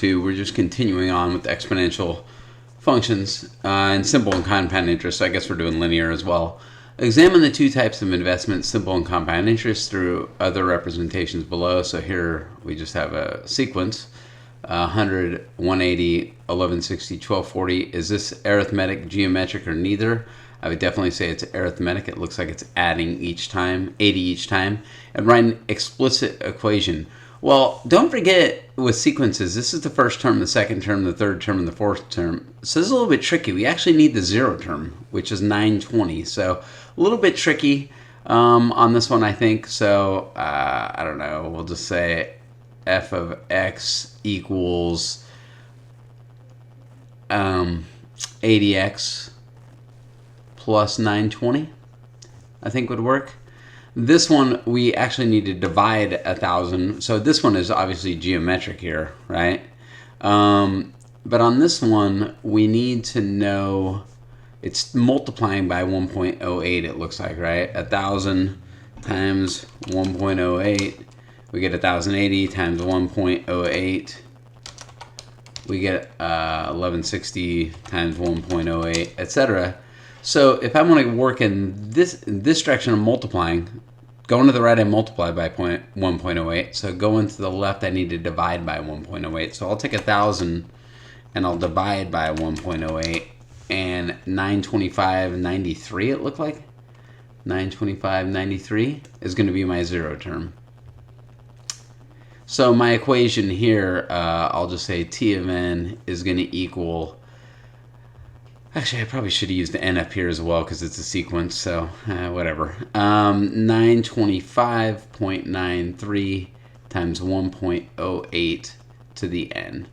We're just continuing on with exponential functions and simple and compound interest. So I guess we're doing linear as well. Examine the two types of investments, simple and compound interest, through other representations below. So here we just have a sequence. 100, 180, 1160, 1240. Is this arithmetic, geometric, or neither? I would definitely say it's arithmetic. It looks like it's adding each time, 80 each time. And write an explicit equation. Well, don't forget with sequences, this is the first term, the second term, the third term, and the fourth term. So this is a little bit tricky. We actually need the zero term, which is 920. So a little bit tricky on this one, I think. So I don't know. We'll just say f of x equals 80x plus 920, I think would work. This one, we actually need to divide 1,000. So this one is obviously geometric here, right? But on this one, we need to know it's multiplying by 1.08, it looks like, right? 1,000 times 1.08, we get 1,080 times 1.08. We get 1160 times 1.08, etc. So if I want to work in this direction of multiplying, going to the right I multiply by 1.08. So going to the left I need to divide by 1.08. So I'll take 1,000 and I'll divide by 1.08. And 925.93 it looked like. 925.93 is going to be my zero term. So my equation here, I'll just say T of n is going to equal... Actually, I probably should have used the n up here as well because it's a sequence, so whatever. 925.93 times 1.08 to the n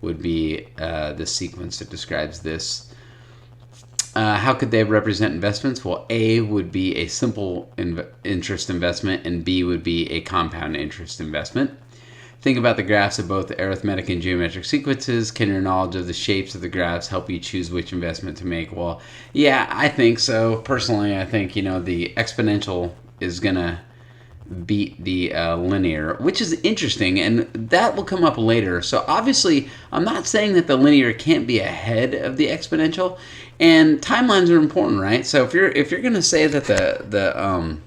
would be the sequence that describes this. How could they represent investments? Well, A would be a simple interest investment, and B would be a compound interest investment. Think about the graphs of both arithmetic and geometric sequences. Can your knowledge of the shapes of the graphs help you choose which investment to make? Well, yeah, I think so. Personally, I think, the exponential is going to beat the linear, which is interesting, and that will come up later. So obviously, I'm not saying that the linear can't be ahead of the exponential, and timelines are important, right? So if you're going to say that the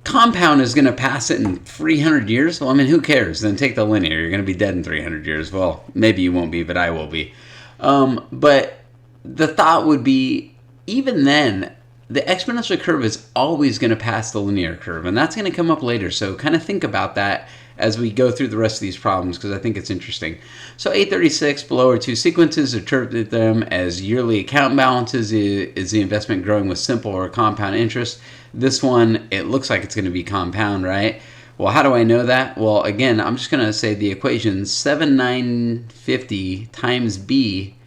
compound is going to pass it in 300 years, well, I mean, who cares? Then take the linear. You're going to be dead in 300 years. Well, maybe you won't be, but I will be. But the thought would be, even then, the exponential curve is always going to pass the linear curve, and that's going to come up later. So kind of think about that as we go through the rest of these problems, because I think it's interesting. So 836, below are two sequences. Interpret them as yearly account balances. Is the investment growing with simple or compound interest? This one, it looks like it's going to be compound, right? Well, how do I know that? Well, again, I'm just going to say the equation 7950 times B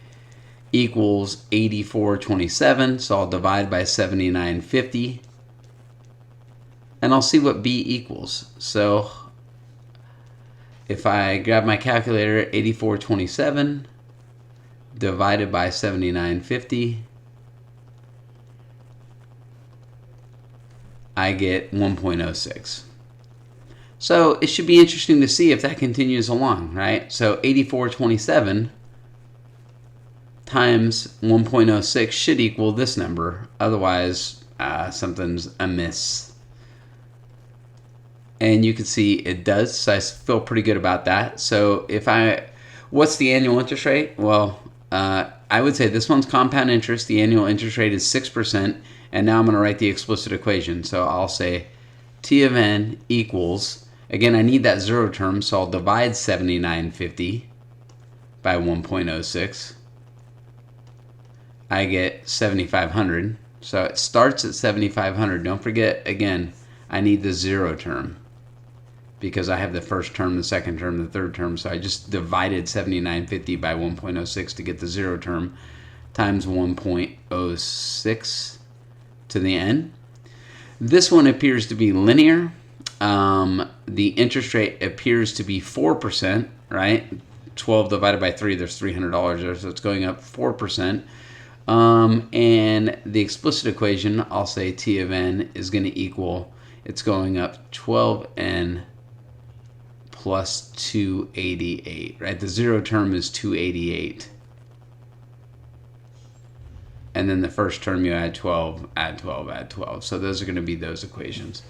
equals 8427. So I'll divide by 7950. And I'll see what B equals. So if I grab my calculator, 8427 divided by 7950, I get 1.06. So it should be interesting to see if that continues along, right? So 8427 times 1.06 should equal this number. Otherwise, something's amiss. And you can see it does, so I feel pretty good about that. So what's the annual interest rate? Well, I would say this one's compound interest. The annual interest rate is 6%. And now I'm going to write the explicit equation. So I'll say T of n equals, again, I need that zero term, so I'll divide 7950 by 1.06. I get 7,500. So it starts at 7,500. Don't forget, again, I need the zero term because I have the first term, the second term, the third term. So I just divided 7950 by 1.06 to get the zero term times 1.06 to the n. This one appears to be linear. The interest rate appears to be 4%, right? 12 divided by 3, there's $300 there, so it's going up 4%. And the explicit equation, I'll say T of n is going to equal, it's going up 12n plus 288, right? The zero term is 288. And then the first term you add 12, add 12, add 12. So those are going to be those equations.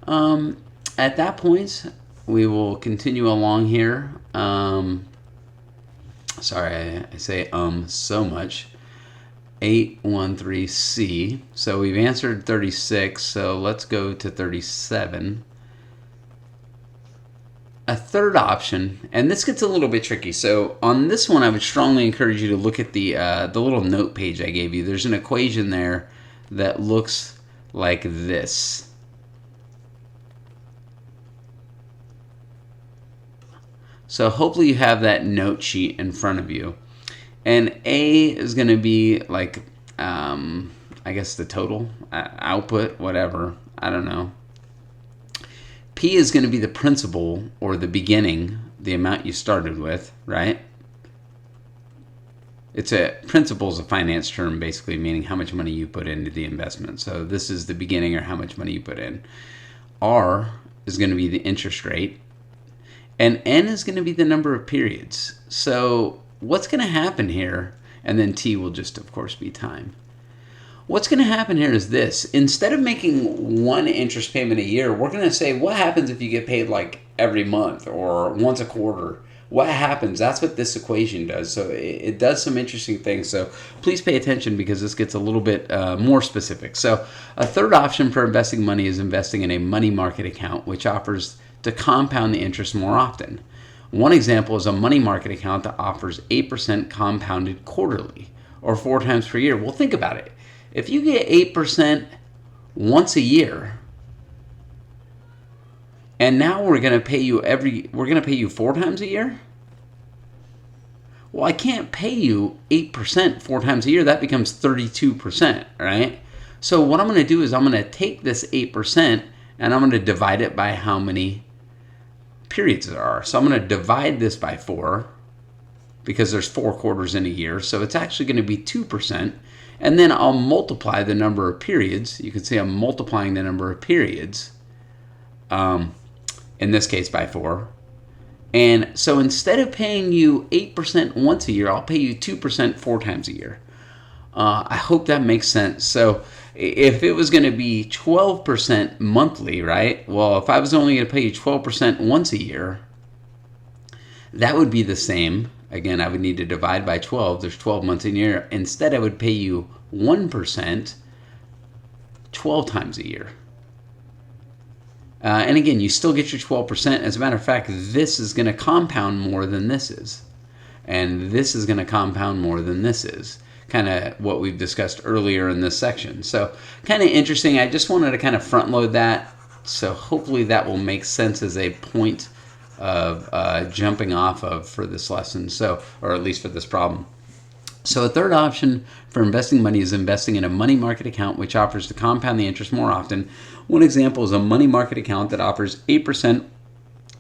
At that point, we will continue along here. Sorry, I say so much. 813C. So we've answered 36, so let's go to 37. A third option, and this gets a little bit tricky. So on this one, I would strongly encourage you to look at the little note page I gave you. There's an equation there that looks like this. So hopefully you have that note sheet in front of you. And A is going to be like, I guess the total, output, whatever. I don't know. P is going to be the principal or the beginning, the amount you started with, right? Principal is a finance term, basically meaning how much money you put into the investment. So this is the beginning or how much money you put in. R is going to be the interest rate. And N is going to be the number of periods. So what's going to happen here, and then T will just, of course, be time. What's going to happen here is this. Instead of making one interest payment a year, we're going to say, what happens if you get paid like every month or once a quarter? What happens? That's what this equation does. So it does some interesting things. So please pay attention because this gets a little bit more specific. So a third option for investing money is investing in a money market account, which offers to compound the interest more often. One example is a money market account that offers 8% compounded quarterly or 4 times per year. Well, think about it. If you get 8% once a year, and now we're going to pay you 4 times a year? Well, I can't pay you 8% 4 times a year. That becomes 32%, right? So what I'm going to do is I'm going to take this 8% and I'm going to divide it by how many periods there are. So I'm going to divide this by 4 because there's 4 quarters in a year. So it's actually going to be 2%. And then I'll multiply the number of periods. You can see I'm multiplying the number of periods, in this case by 4. And so instead of paying you 8% once a year, I'll pay you 2% 4 times a year. I hope that makes sense. So if it was going to be 12% monthly, right? Well, if I was only going to pay you 12% once a year, that would be the same. Again, I would need to divide by 12. There's 12 months in a year. Instead, I would pay you 1% 12 times a year. And again, you still get your 12%. As a matter of fact, this is going to compound more than this is. And this is going to compound more than this is. Kind of what we've discussed earlier in this section. So kind of interesting. I just wanted to kind of front load that. So hopefully that will make sense as a point of jumping off of for this lesson. So, or at least for this problem. So a third option for investing money is investing in a money market account, which offers to compound the interest more often. One example is a money market account that offers 8%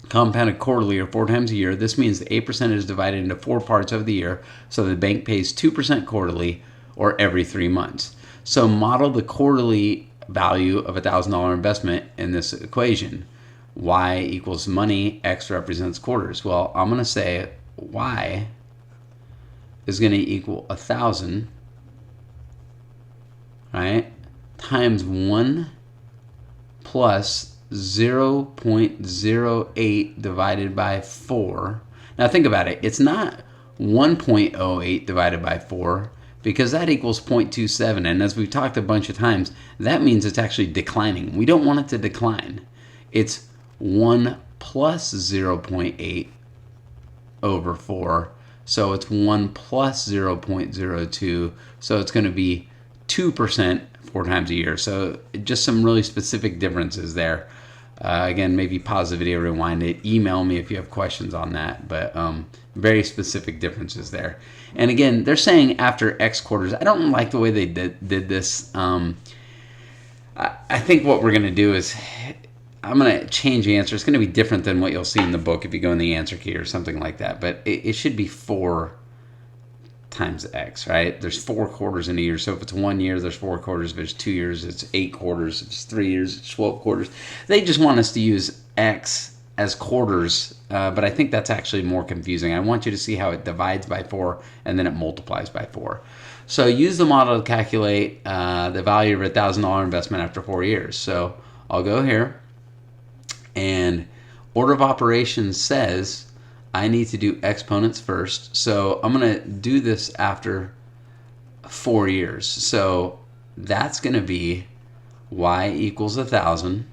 compounded quarterly or 4 times a year. This means the 8% is divided into 4 parts of the year, so the bank pays 2% quarterly or every 3 months. So model the quarterly value of a $1,000 investment in this equation. Y equals money, X represents quarters. Well, I'm going to say Y is going to equal 1,000, right, times 1 plus 0.08 divided by 4. Now think about it. It's not 1.08 divided by 4 because that equals 0.27. And as we've talked a bunch of times, that means it's actually declining. We don't want it to decline. It's 1 plus 0.8 over 4. So it's 1 plus 0.02. So it's going to be 2% 4 times a year. So just some really specific differences there. Again, maybe pause the video, rewind it, email me if you have questions on that. But very specific differences there. And again, they're saying after X quarters. I don't like the way they did this. I think what we're going to do is I'm going to change the answer. It's going to be different than what you'll see in the book if you go in the answer key or something like that. But it should be 4 times X, right? There's 4 quarters in a year. So if it's 1 year, there's 4 quarters. If it's 2 years, it's 8 quarters. If it's 3 years, it's 12 quarters. They just want us to use X as quarters, but I think that's actually more confusing. I want you to see how it divides by 4 and then it multiplies by 4. So use the model to calculate the value of a $1,000 investment after 4 years. So I'll go here, and order of operations says I need to do exponents first. So I'm going to do this after 4 years. So that's going to be y equals 1,000.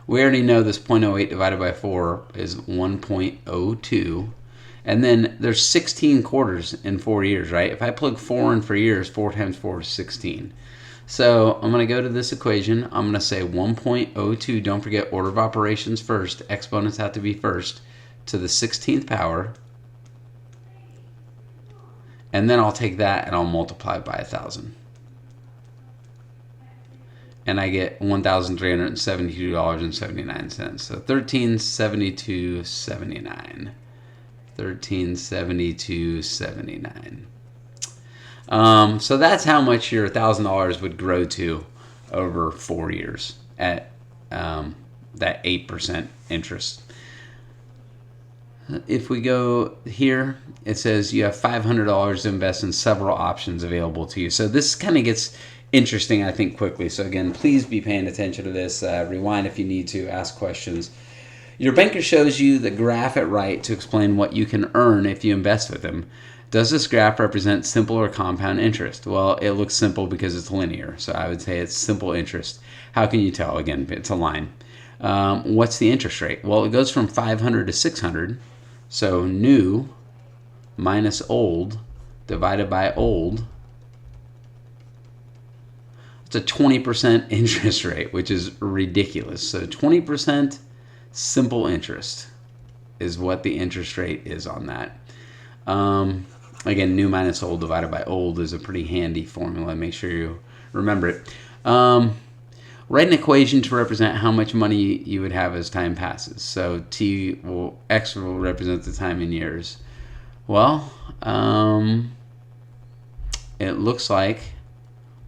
We already know this 0.08 divided by 4 is 1.02. And then there's 16 quarters in 4 years, right? If I plug 4 in for years, 4 times 4 is 16. So I'm going to go to this equation. I'm going to say 1.02. Don't forget order of operations first. Exponents have to be first, to the 16th power. And then I'll take that and I'll multiply by 1,000. And I get $1,372.79. So $1,372.79. $1,372.79. So that's how much your $1,000 would grow to over 4 years at that 8% interest. If we go here, it says you have $500 to invest in several options available to you. So this kind of gets interesting, I think, quickly. So again, please be paying attention to this. Rewind if you need to, ask questions. Your banker shows you the graph at right to explain what you can earn if you invest with him. Does this graph represent simple or compound interest? Well, it looks simple because it's linear. So I would say it's simple interest. How can you tell? Again, it's a line. What's the interest rate? Well, it goes from 500 to 600. So new minus old divided by old. It's a 20% interest rate, which is ridiculous. So 20% simple interest is what the interest rate is on that. Again, new minus old divided by old is a pretty handy formula. Make sure you remember it. Write an equation to represent how much money you would have as time passes. So X will represent the time in years. Well, it looks like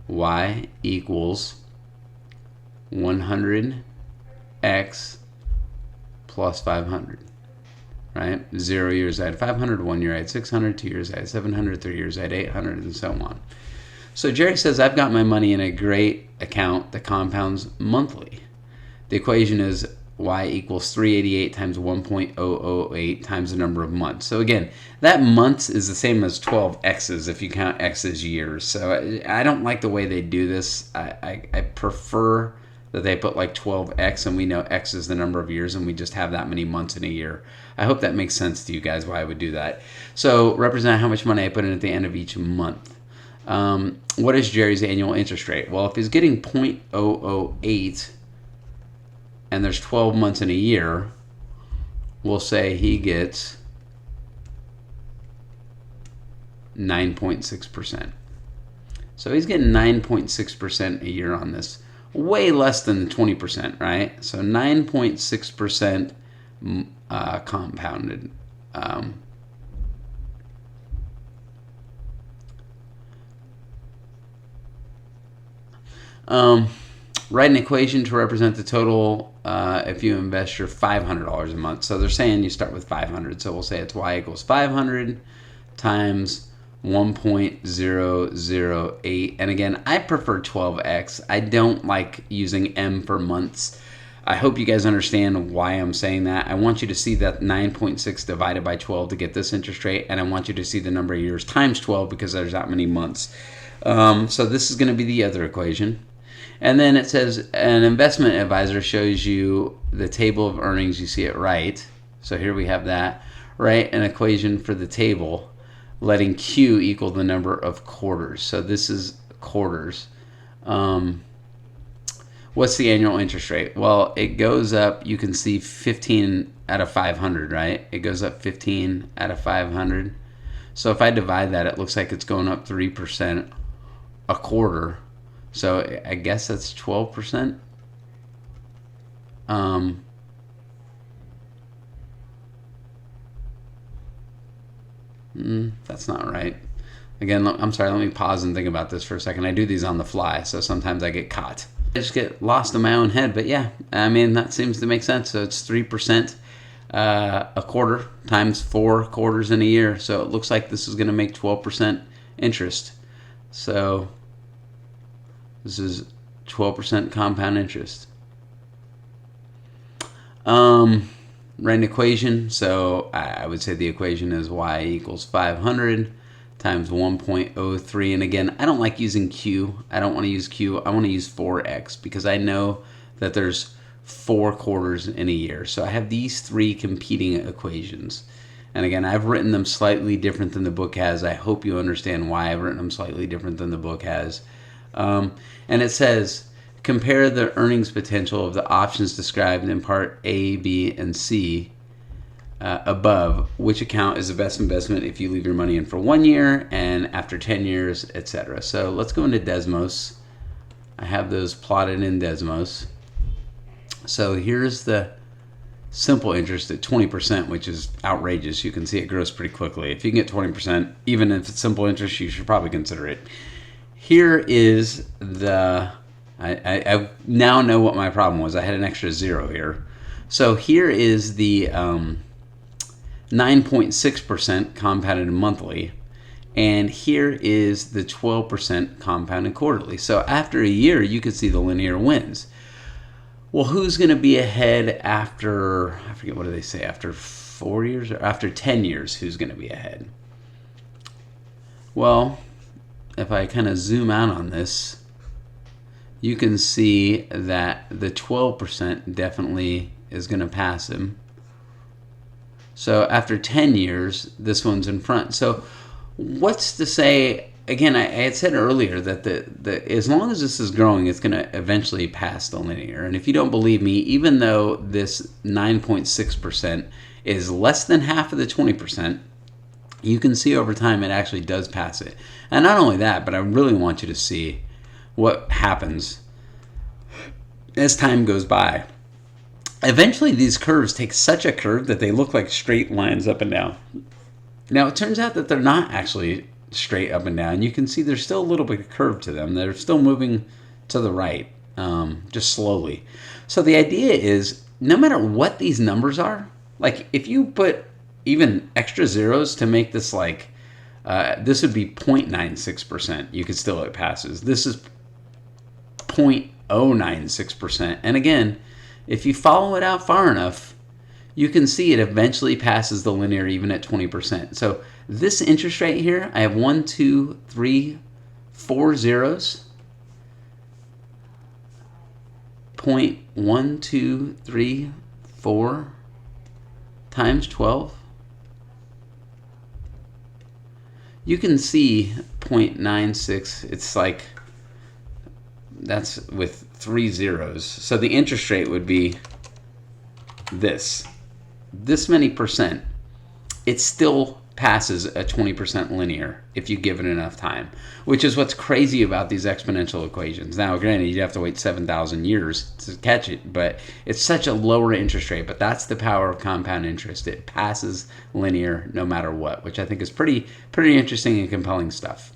Y equals 100X plus 500, right? 0 years I had 500, 1 year I had 600, 2 years I had 700, 3 years I had 800, and so on. So Jerry says, I've got my money in a great account that compounds monthly. The equation is Y equals 388 times 1.008 times the number of months. So again, that months is the same as 12 X's if you count X as years. So I don't like the way they do this. I prefer that they put like 12X and we know X is the number of years and we just have that many months in a year. I hope that makes sense to you guys why I would do that. So represent how much money I put in at the end of each month. What is Jerry's annual interest rate? Well, if he's getting 0.008 and there's 12 months in a year, we'll say he gets 9.6%. So he's getting 9.6% a year on this. Way less than the 20%, right? So 9.6% compounded. Write an equation to represent the total if you invest your $500 a month. So they're saying you start with 500. So we'll say it's Y equals 500 times 1.008. And again, I prefer 12X. I don't like using M for months. I hope you guys understand why I'm saying that. I want you to see that 9.6 divided by 12 to get this interest rate. And I want you to see the number of years times 12 because there's that many months. So this is going to be the other equation. And then it says an investment advisor shows you the table of earnings. You see it right. So here we have that. Write an equation for the table, letting Q equal the number of quarters. So this is quarters. What's the annual interest rate? Well, it goes up. You can see 15 out of 500, right? It goes up 15 out of 500. So if I divide that, it looks like it's going up 3% a quarter. So I guess that's 12%. That's not right. Again, I'm sorry, let me pause and think about this for a second. I do these on the fly, so sometimes I get caught. just get lost in my own head. But yeah, I mean, that seems to make sense. So it's 3% a quarter times 4 quarters in a year. So it looks like this is going to make 12% interest. So this is 12% compound interest. Write an equation. So I would say the equation is y equals 500 times 1.03. And again, I don't like using Q. I don't want to use Q. I want to use 4x because I know that there's 4 quarters in a year. So I have these 3 competing equations. And again, I've written them slightly different than the book has. I hope you understand why I've written them slightly different than the book has. And it says, compare the earnings potential of the options described in part A, B, and C above. Which account is the best investment if you leave your money in for 1 year and after 10 years, etc. So let's go into Desmos. I have those plotted in Desmos. So here's the simple interest at 20%, which is outrageous. You can see it grows pretty quickly. If you can get 20%, even if it's simple interest, you should probably consider it. Here is the... I now know what my problem was. I had an extra 0 here. So here is the 9.6% compounded monthly, and here is the 12% compounded quarterly. So after a year, you can see the linear wins. Well, who's going to be ahead after, I forget, what do they say, after 4 years or after 10 years, who's going to be ahead? Well, if I kind of zoom out on this, you can see that the 12% definitely is going to pass him. So after 10 years, this one's in front. So what's to say, again, I had said earlier that as long as this is growing, it's going to eventually pass the linear. And if you don't believe me, even though this 9.6% is less than half of the 20%, you can see over time it actually does pass it. And not only that, but I really want you to see what happens as time goes by. Eventually, these curves take such a curve that they look like straight lines up and down. Now, it turns out that they're not actually straight up and down. You can see there's still a little bit of curve to them. They're still moving to the right, just slowly. So the idea is, no matter what these numbers are, like if you put even extra zeros to make this like, this would be 0.96%. You could still, it passes. This is 0.096%. And again, if you follow it out far enough, you can see it eventually passes the linear even at 20%. So this interest rate here, I have 1, 2, 3, 4 zeros. 0.1234 times 12. You can see 0.96. It's like, that's with 3 zeros. So the interest rate would be this many percent. It still passes a 20% linear if you give it enough time, which is what's crazy about these exponential equations. Now, granted, you'd have to wait 7,000 years to catch it, but it's such a lower interest rate. But that's the power of compound interest. It passes linear no matter what, which I think is pretty interesting and compelling stuff.